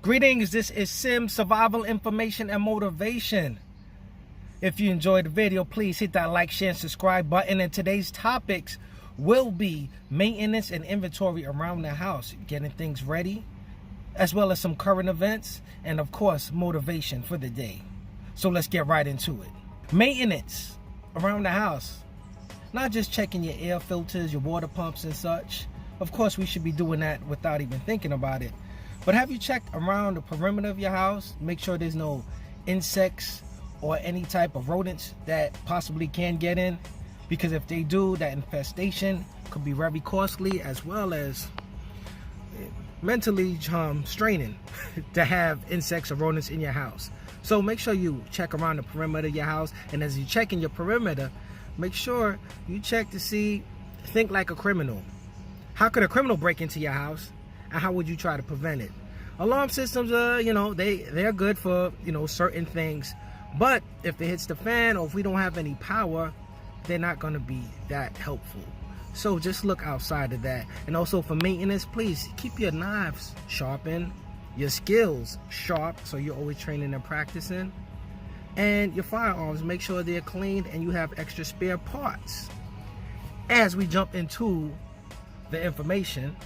Greetings, this is Sim Survival Information and Motivation. If you enjoyed the video, please hit that like, share, and subscribe button. And today's topics will be maintenance and inventory around the house, getting things ready, as well as some current events, and of course, motivation for the day. So let's get right into it. Maintenance around the house. Not just checking your air filters, your water pumps and such. Of course, we should be doing that without even thinking about it. But have you checked around the perimeter of your house? Make sure there's no insects or any type of rodents that possibly can get in. Because if they do, that infestation could be very costly, as well as mentally straining to have insects or rodents in your house. So make sure you check around the perimeter of your house. And as you check in your perimeter, make sure you check to see, think like a criminal. How could a criminal break into your house? And how would you try to prevent it? Alarm systems, they're good for, certain things. But if it hits the fan, or if we don't have any power, they're not going to be that helpful. So just look outside of that. And also for maintenance, please keep your knives sharpened, your skills sharp, so you're always training and practicing. And your firearms, make sure they're clean and you have extra spare parts. As we jump into the information,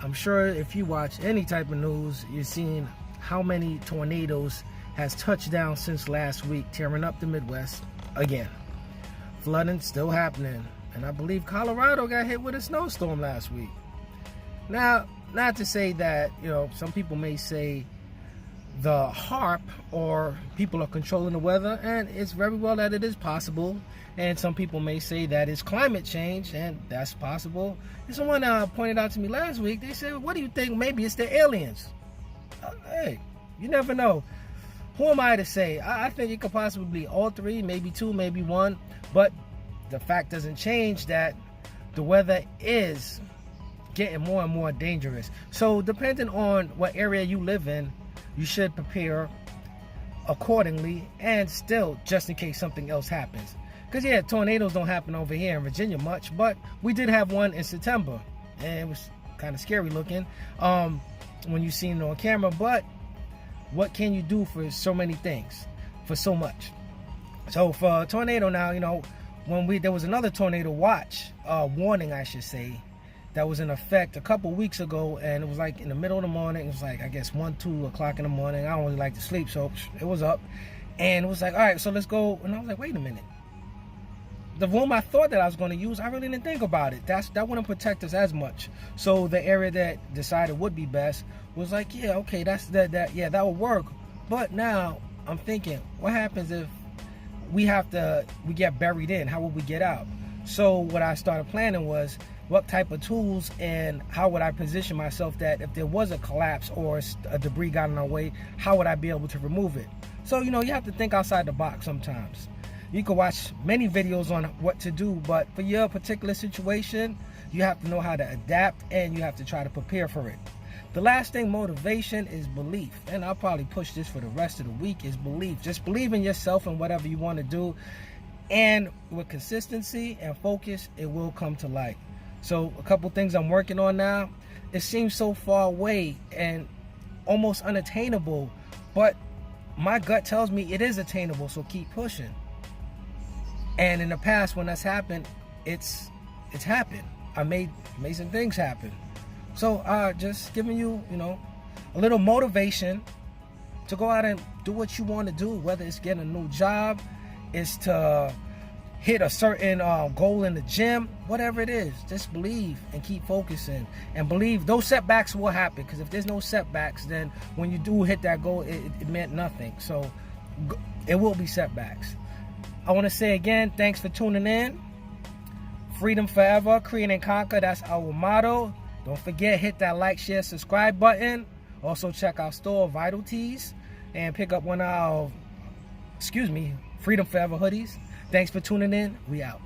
I'm sure if you watch any type of news, you've seen how many tornadoes has touched down since last week, tearing up the Midwest again. Flooding still happening. And I believe Colorado got hit with a snowstorm last week. Now, not to say that, some people may say the HARP or people are controlling the weather, and it's very well that it is possible. And some people may say that it's climate change, and that's possible. And someone pointed out to me last week, they said, what do you think? Maybe it's the aliens. Hey, you never know. Who am I to say? I think it could possibly be all three, maybe two, maybe one. But the fact doesn't change that the weather is getting more and more dangerous. So depending on what area you live in, you should prepare accordingly, and still, just in case something else happens. Because yeah, tornadoes don't happen over here in Virginia much, but we did have one in September, and it was kind of scary looking when you seen it on camera. But what can you do for so many things, for so much? So for a tornado now, there was another tornado watch, warning I should say, that was in effect a couple weeks ago, and it was like in the middle of the morning. It was like, I guess 1, 2 o'clock in the morning. I don't really like to sleep, so it was up, and it was like, all right, so let's go. And I was like, wait a minute. The room I thought that I was going to use, I really didn't think about it. That wouldn't protect us as much. So the area that decided would be best was like, yeah, okay, that would work. But now I'm thinking, what happens if we get buried in? How would we get out? So what I started planning was, what type of tools and how would I position myself that if there was a collapse or a debris got in our way, how would I be able to remove it? So, you have to think outside the box sometimes. You can watch many videos on what to do, but for your particular situation, you have to know how to adapt, and you have to try to prepare for it. The last thing, motivation, is belief. And I'll probably push this for the rest of the week, is belief. Just believe in yourself and whatever you want to do. And with consistency and focus, it will come to light. So a couple things I'm working on now. It seems so far away and almost unattainable, but my gut tells me it is attainable, so keep pushing. And in the past, when that's happened, it's happened. I made amazing things happen. So just giving you, a little motivation to go out and do what you want to do, whether it's getting a new job, it's to hit a certain goal in the gym, whatever it is. Just believe and keep focusing, and believe those setbacks will happen, because if there's no setbacks, then when you do hit that goal, it meant nothing. So it will be setbacks. I want to say again, thanks for tuning in. Freedom forever, create and conquer, that's our motto. Don't forget, hit that like, share, subscribe button. Also check our store, Vital Tees, and pick up one of our Freedom Forever hoodies. Thanks for tuning in. We out.